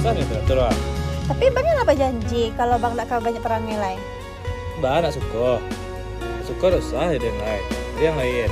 susah nih teratur lah. Tapi bang apa janji kalau bang nak banyak perang nilai? Mbak nak suka. Suka usah jadi yang lain. Jadi yang lain.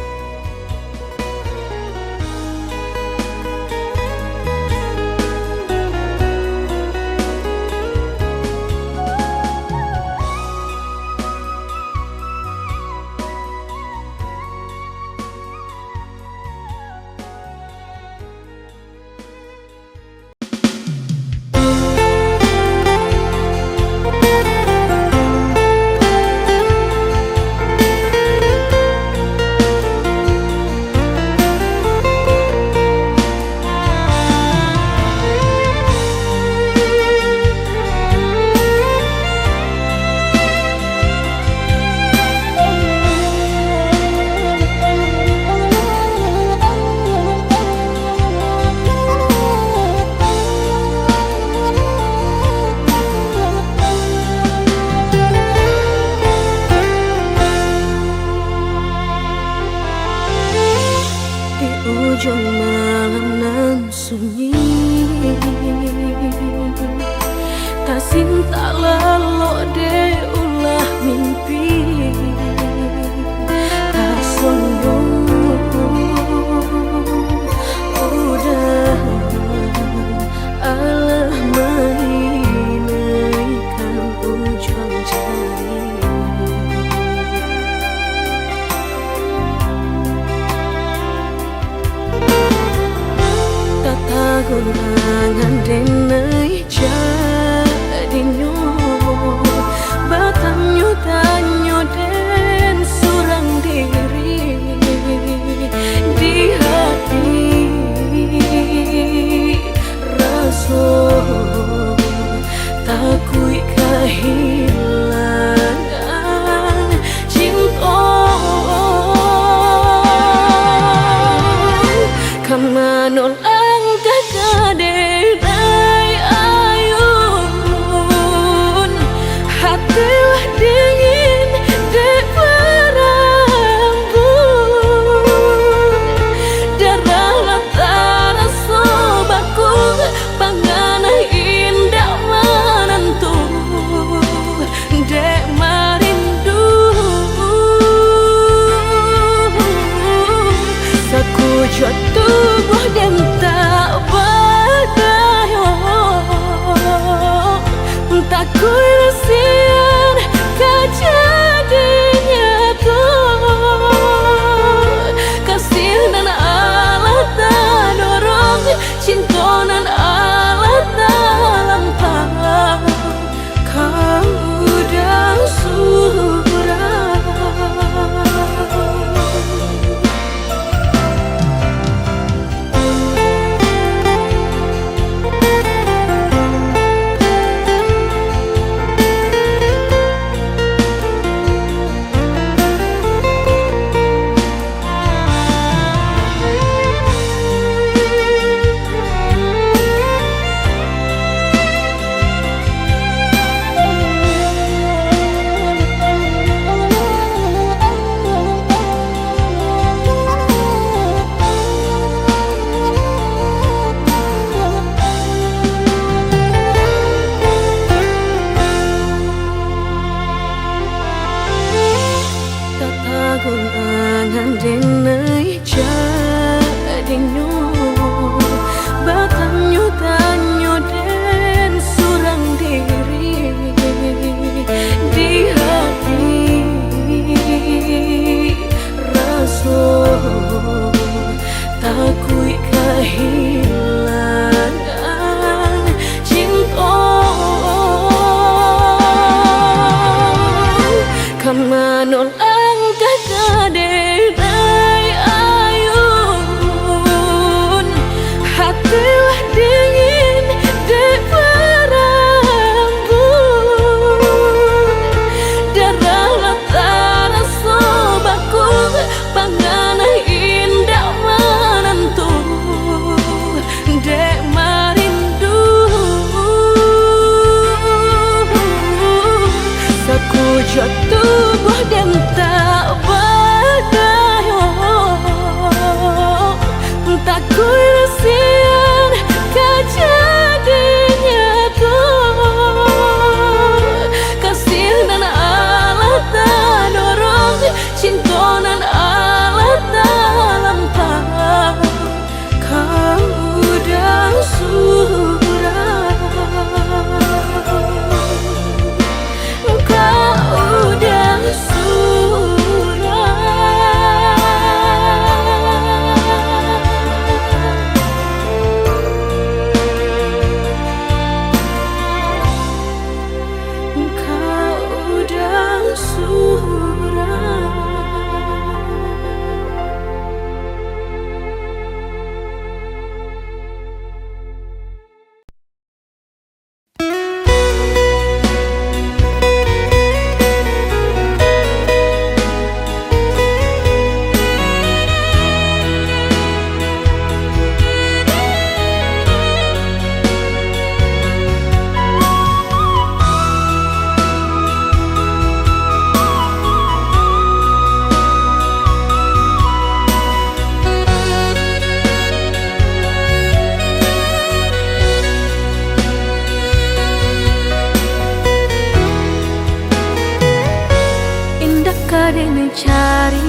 mencari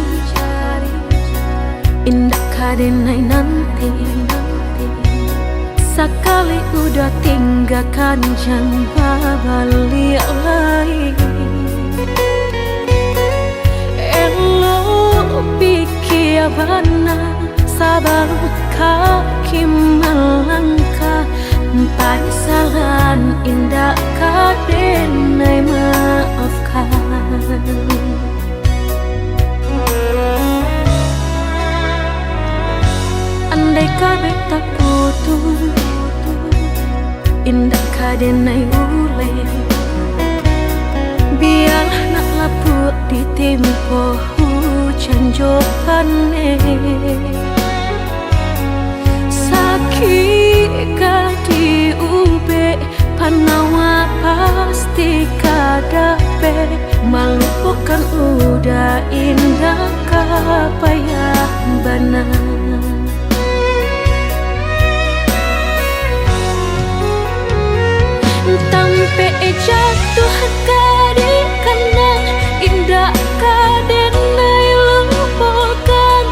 indah kadenai nanti. Sekali udah tinggalkan jangan balik lagi. Elo pikir benar sabar kaki melangkah. Paisalan indah kadenai maafkan. Andai kabeh tak putus, indah kadenai ule. Biar nak laput di tempo hujan jopane. Sakit di ube panawa pasti kadape. Malu bukan udah indah kapayah benar. Tampe jatuh kadi kena indah kadenai lupakan.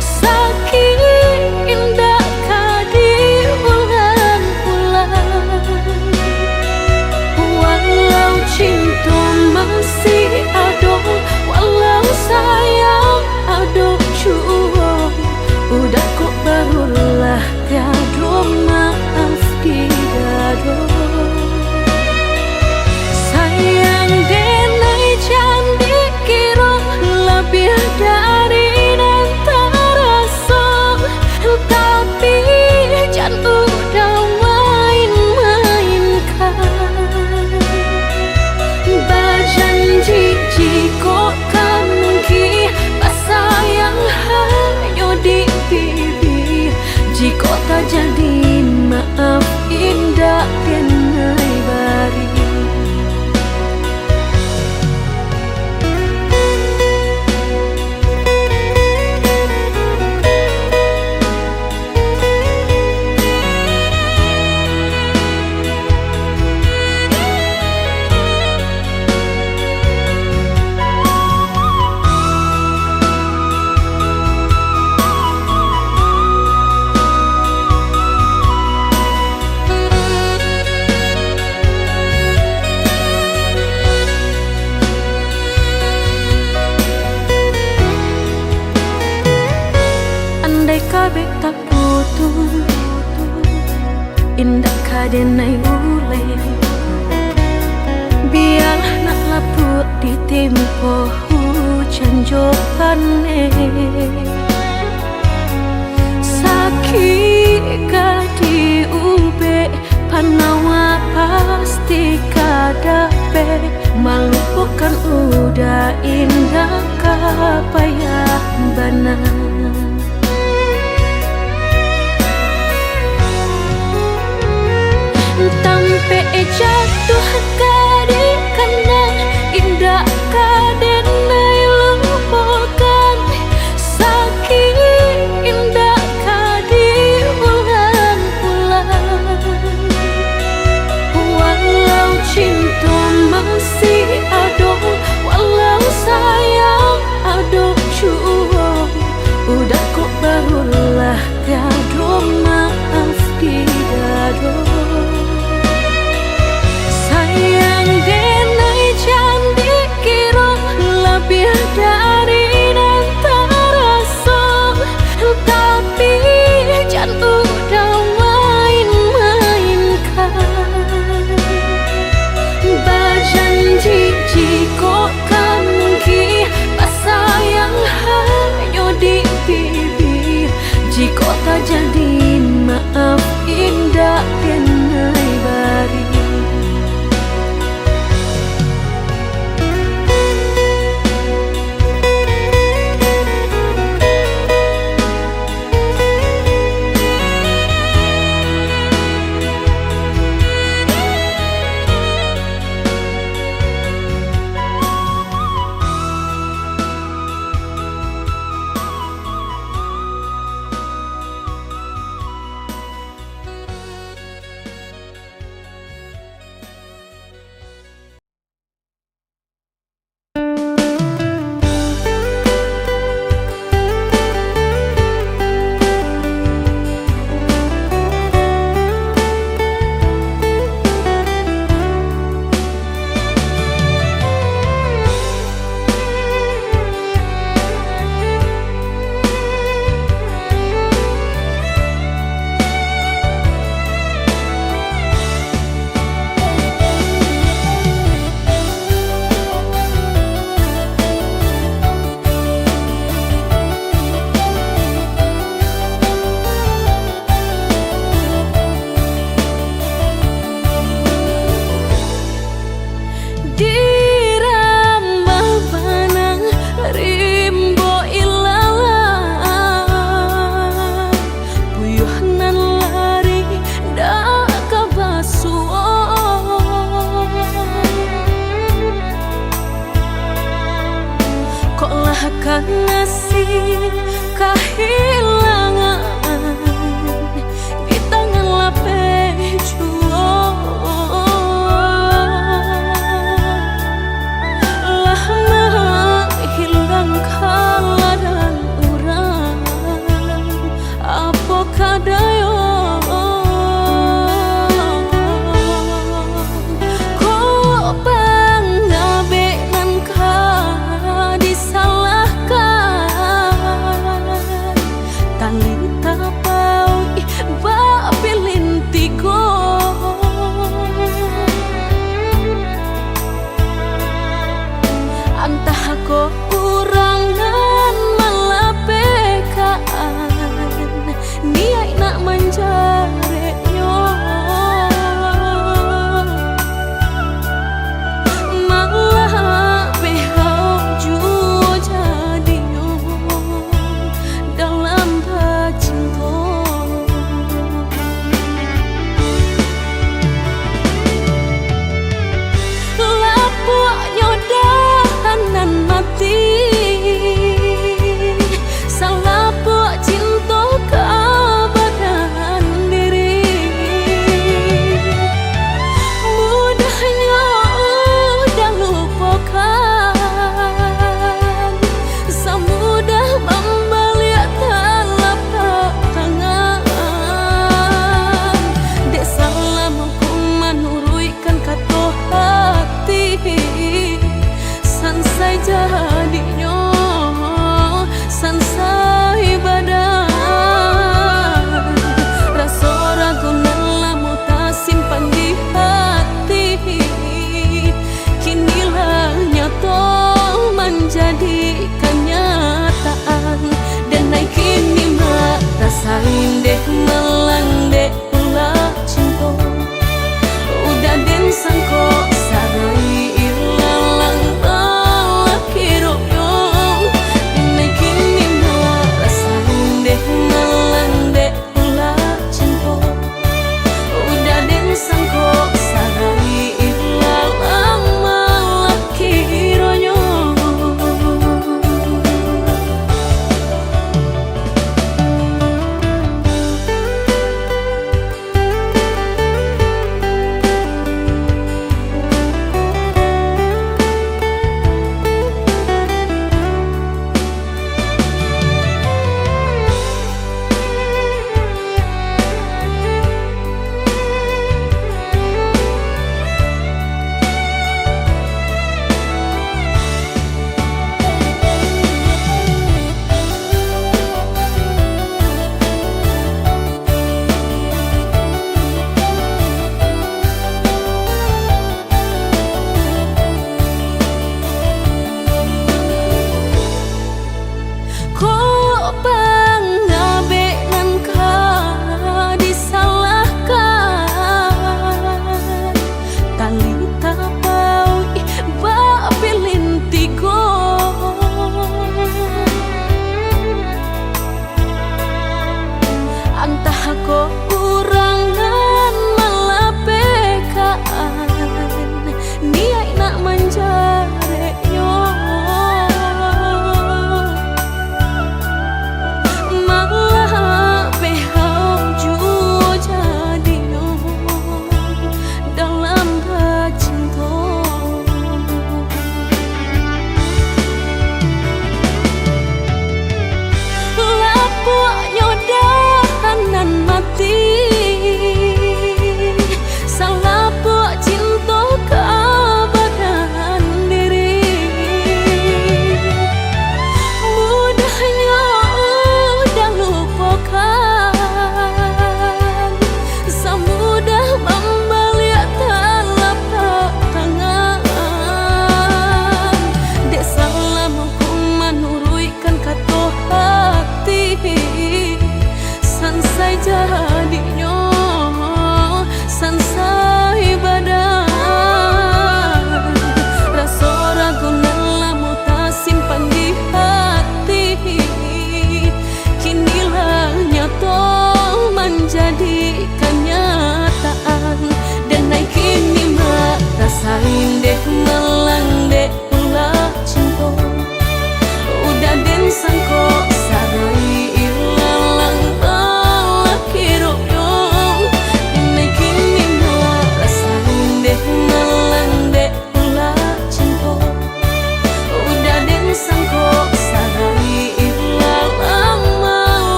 Sakit indah kadi ulang-ulang. Walau cinta masih ada, walau sayang ada jua. Udah kok barulah tiada maaf di dada. Sayang denai candi kira lebih dari nanti rasa. Tapi jangan udah main-mainkan. Berjanji jika kamu sayang hanya di bibir. Jika tak jadi maaf indah denai bari. Andai kabeh tak putus, indah kadenai ule. Biar nak laput di tempo hujan jopane. Sakit di ube panawa pasti kadape. Malu bukan udah indah kapayah benar. Tampe jatuh kadi kena indah kadenai lupakan. Sakit indah kadi ulang-ulang. Walau cinta masih ada, walau sayang ada jua. nasib kehilangan di tangan lapeh juang lah menghilangkan ladang urang apa kadayo kok pengabenan ka disalahkan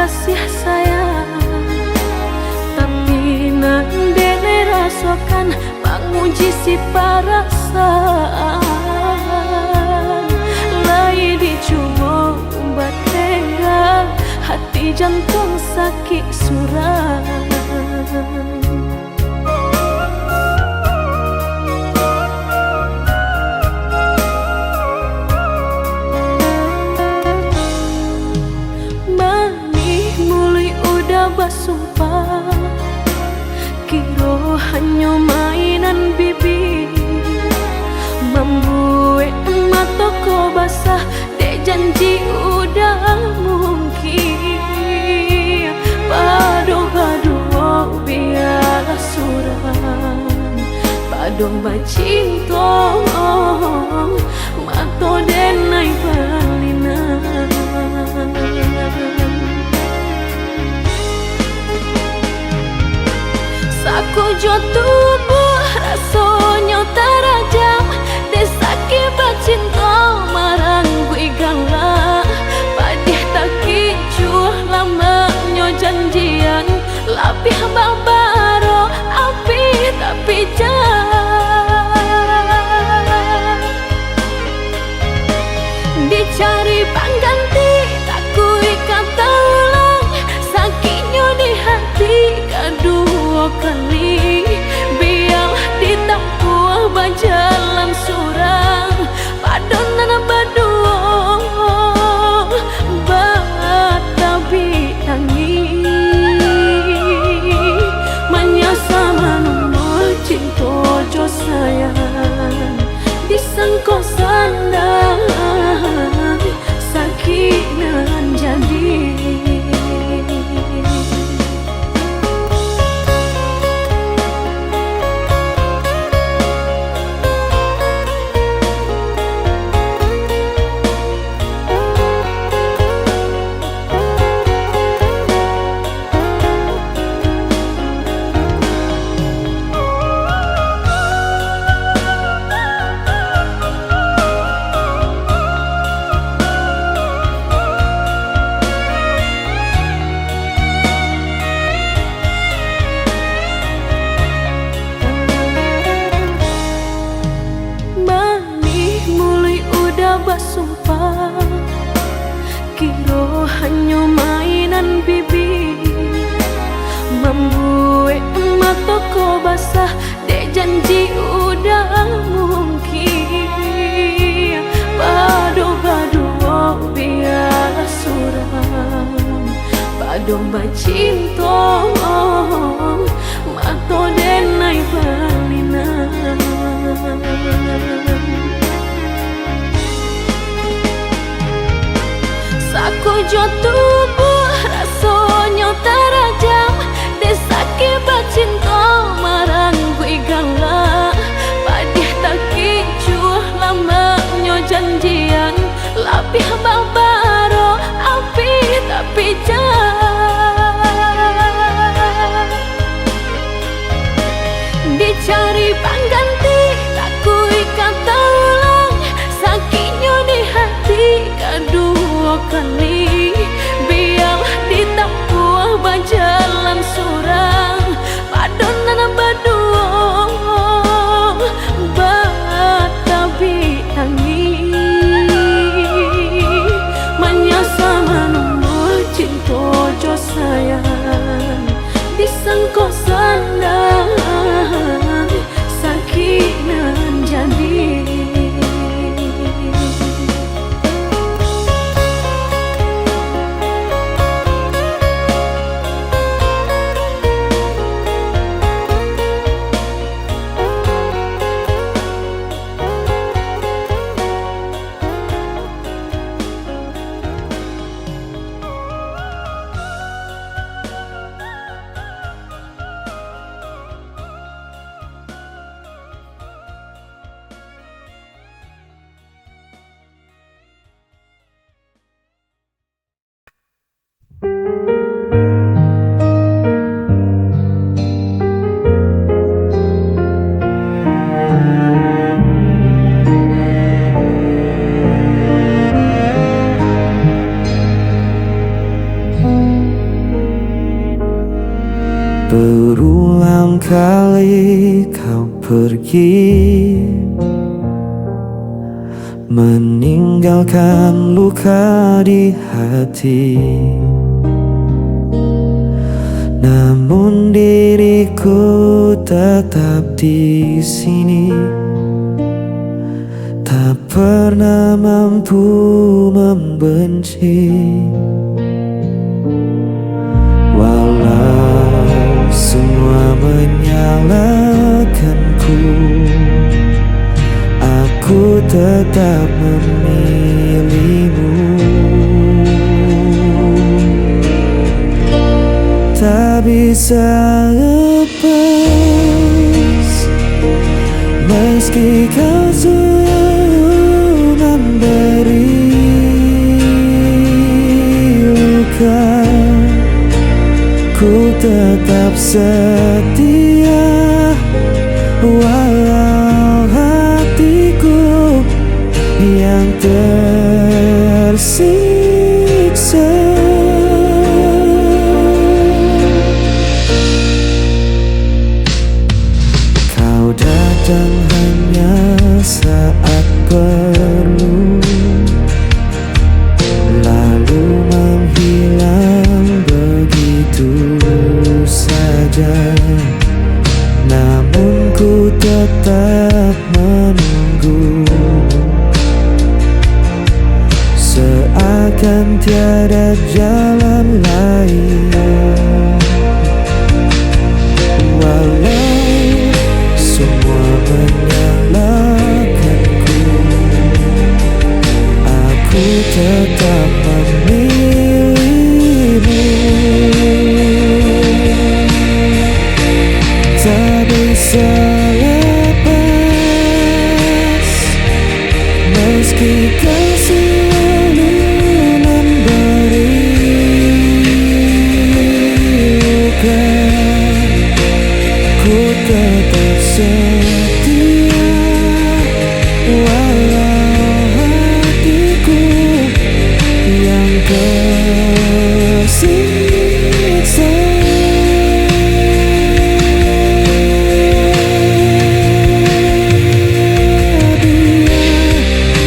kasih sayang, tapi nandene rasakan menguji si perasaan. Lai dicoba umbat tega, hati jantung sakit suram. Basumpah kiro hanya mainan bibi, membuat mataku basah dek janji udah mungkin. Padu-padu biar suram, padu bacinto mato denai balinan. Aku jo tubuh rasanya terajam, desaki bacinta marang gue galak. Padih tak kicuh lamanya janjian, lapih babaro api tapi jangan dicari pengganti. Tak kui kata ulang sakitnya di hati kedua kali, biar ditempuh berjalan surang padonan berdua batabi tangi menyasa menunggu cinta jo sayang disangko sandang sakit nan jadi. Basumpah kiro hanya mainan bibi, membuat mataku basah dek janji udah mungkin. Padu-padu biar suram, padu bacinto mato denai balinan. Aku jo tubuh rasanya terajam, desaki bacinta marang gue galak. Padih tak kicuh lamanya janjian, lapih babaro api tapi jangan dicari pengganti. Tak kui kata ulang sakitnya di hati kedua kali, biar ditempuh berjalan surang padonan berdua batabi tangi menyasa menunggu cinta jo sayang disangko sandang sakit nan jadi. Berulang kali kau pergi, meninggalkan luka di hati. Namun diriku tetap di sini, tak pernah mampu membenci. Walau semua menyalahkanku, aku tetap memilihmu. Tak bisa lepas meski kau selalu memberi luka. Ku tetap setia walau hatiku yang tersiksa. Kau datang hanya saat perlu, lalu menghilang begitu saja. Namun ku tetap menunggu, seakan tiada jalan lain. Walau semua menyalahkanku, aku tetap memilihmu. Tak bisa lepas meski kau selalu memberi luka. Ku tetap setia walau hatiku yang tersiksa.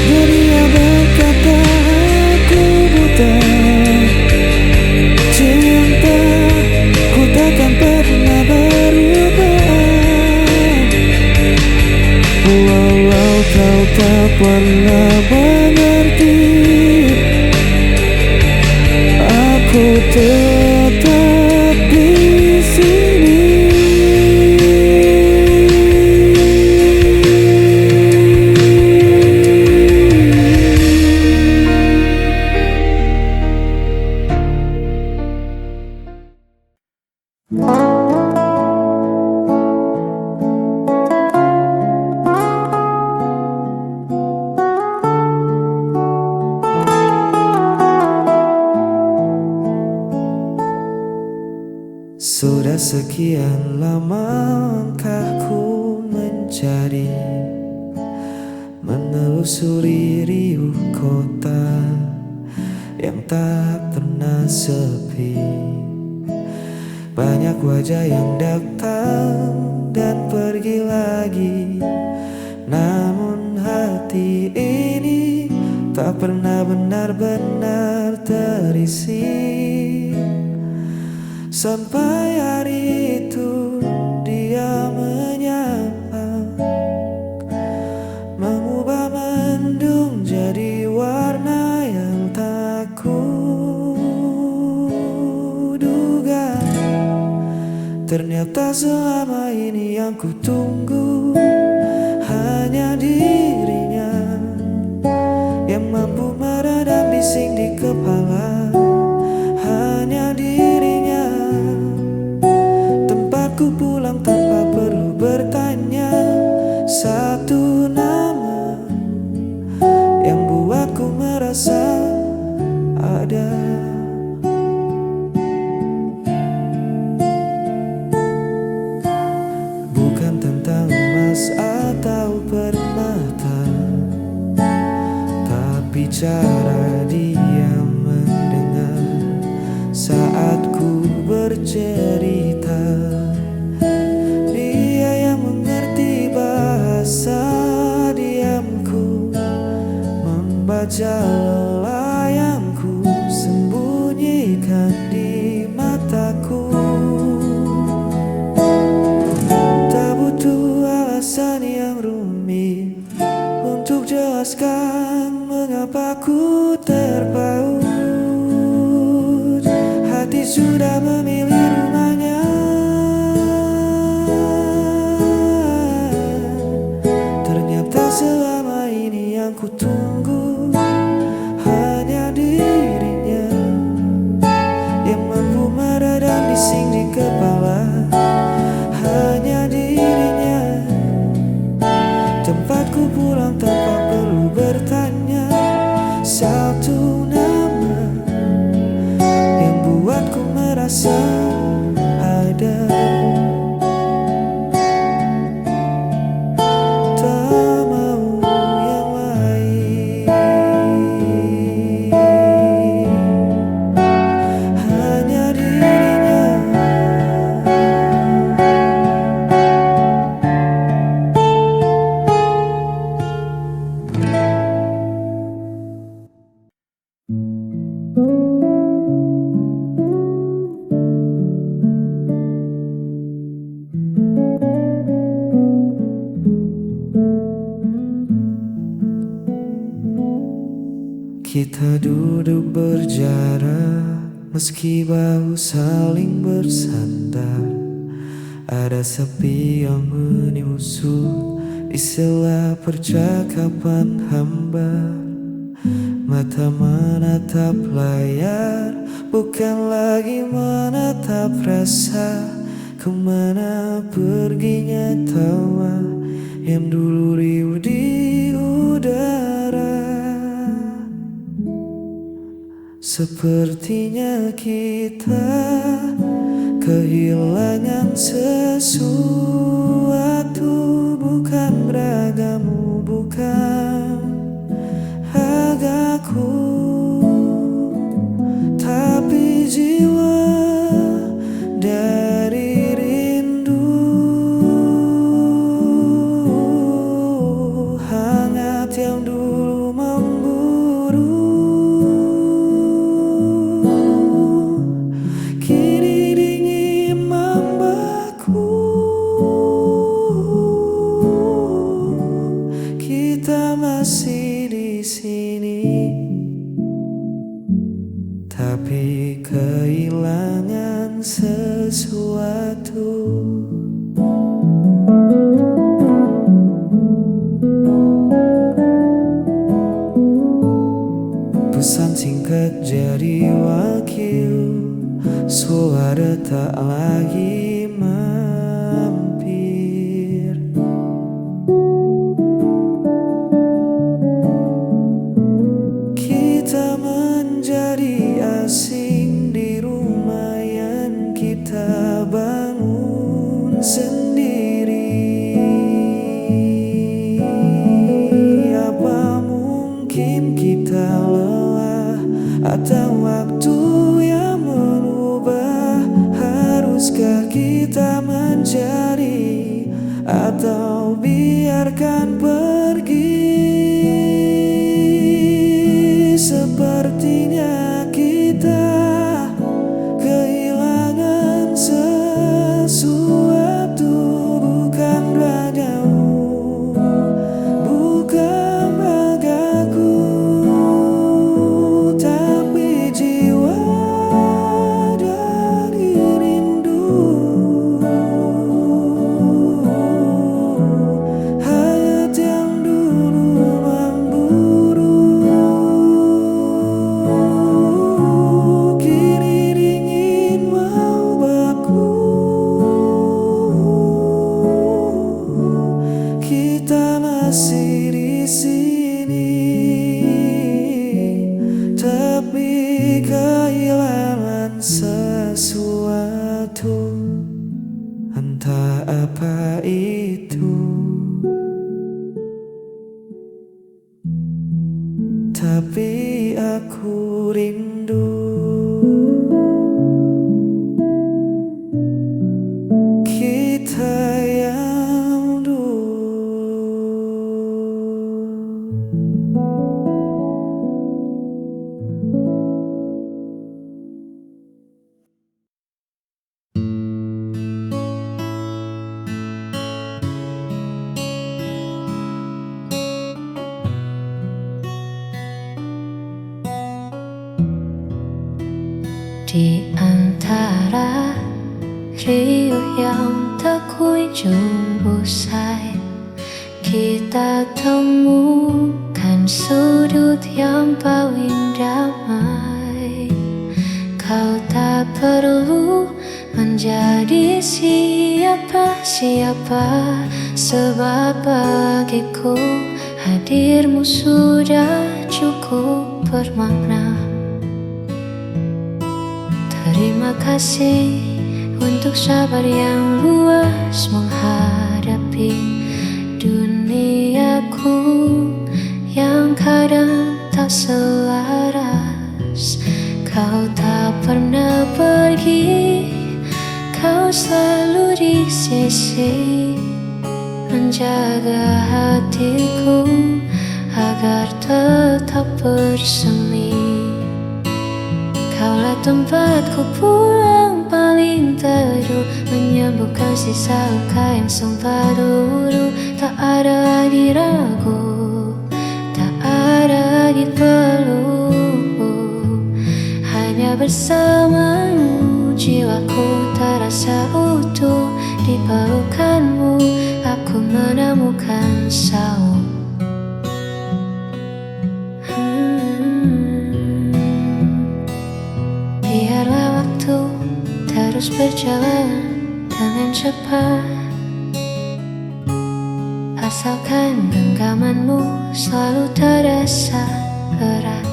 Dunia berkata aku buta, cinta ku takkan pernah berubah. Walau kau tak pernah mengerti, aku tetap di sini. Sudah sekian lama langkahku mencari, menelusuri riuh kota yang tak pernah sepi. Banyak wajah yang datang dan pergi lagi, namun hati ini tak pernah benar-benar terisi. Sampai hari itu dia menyapa, mengubah mendung jadi warna yang tak kuduga. Ternyata selama ini yang kutunggu hanya dirinya, yang mampu meredam bising di kepala. Hanya dirinya, tempatku pulang tanpa perlu bertanya. Satu nama yang buatku merasa ada. Bukan tentang emas atau permata, tapi cara dia mendengar saat ku bercerita. saja lelah yang ku sembunyikan di mataku. Tak butuh alasan yang rumit untuk jelaskan mengapa ku terpaut. Hati sudah memilih rumahnya. Ternyata selama ini yang ku tunggu hanya dirinya yang mampu meredam bising di kepala. Hanya dirinya tempatku pulang tanpa perlu bertanya. Satu nama yang buatku merasa ada. Tak mau yang lain. Hanya dirinya. Kita duduk berjarak, meski bahu saling bersandar. Ada sepi yang menyusut di sela percakapan hambar. Mata menatap layar, bukan lagi menatap rasa. Kemana perginya tawa yang dulu riuh di udara. Sepertinya kita kehilangan sesuatu. Bukan ragamu, bukan agaku, tapi jiwa dari rindu. Hangat yang dulu memburu, kini dingin membeku. Kita masih di sini, tapi kehilangan sesuatu. Pesan singkat jadi wakil, suara tak lagi mampir. Kita menjadi asing di rumah yang kita bangun sendiri. Apa mungkin kita lelah atau waktu yang mengubah? Haruskah kita mencari atau biarkan pergi? Sepertinya kita kehilangan sesuatu. Bukan ragamu, bukan agaku, tapi jiwa dari rindu. Hayat yang dulu memburu, kini dingin mau baku. Kita masih di sini, tapi kehilangan sesuatu. Entah apa itu, tapi aku rindu. Kita yang dulu. Di antara riuh yang tak kunjung usai, kita temukan sudut yang paling damai. Kau tak perlu menjadi siapa-siapa, sebab bagiku hadirmu sudah cukup bermakna. Terima kasih untuk sabar yang luas menghadapi duniaku yang kadang tak selaras. Kau tak pernah pergi, kau selalu di sisi, menjaga hatiku agar tetap bersemi. Kaulah tempatku pulang paling teduh, menyembuhkan sisa luka yang sempat dulu. Tak ada lagi ragu, tak ada lagi peluk. Hanya bersamamu jiwaku terasa utuh. Di pelukanmu aku menemukan saung. Biarlah waktu terus berjalan dengan cepat, asalkan genggamanmu selalu terasa erat.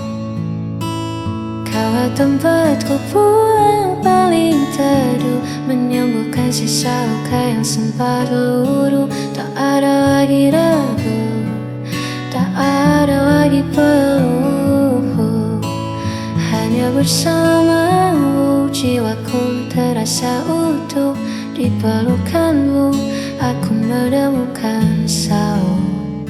Kaulah tempatku pulang paling teduh, menyembuhkan sisa luka yang sempat luruh. Tak ada lagi ragu, tak ada lagi peluk. Hanya bersamamu jiwaku terasa utuh. Di pelukanmu aku menemukan saung.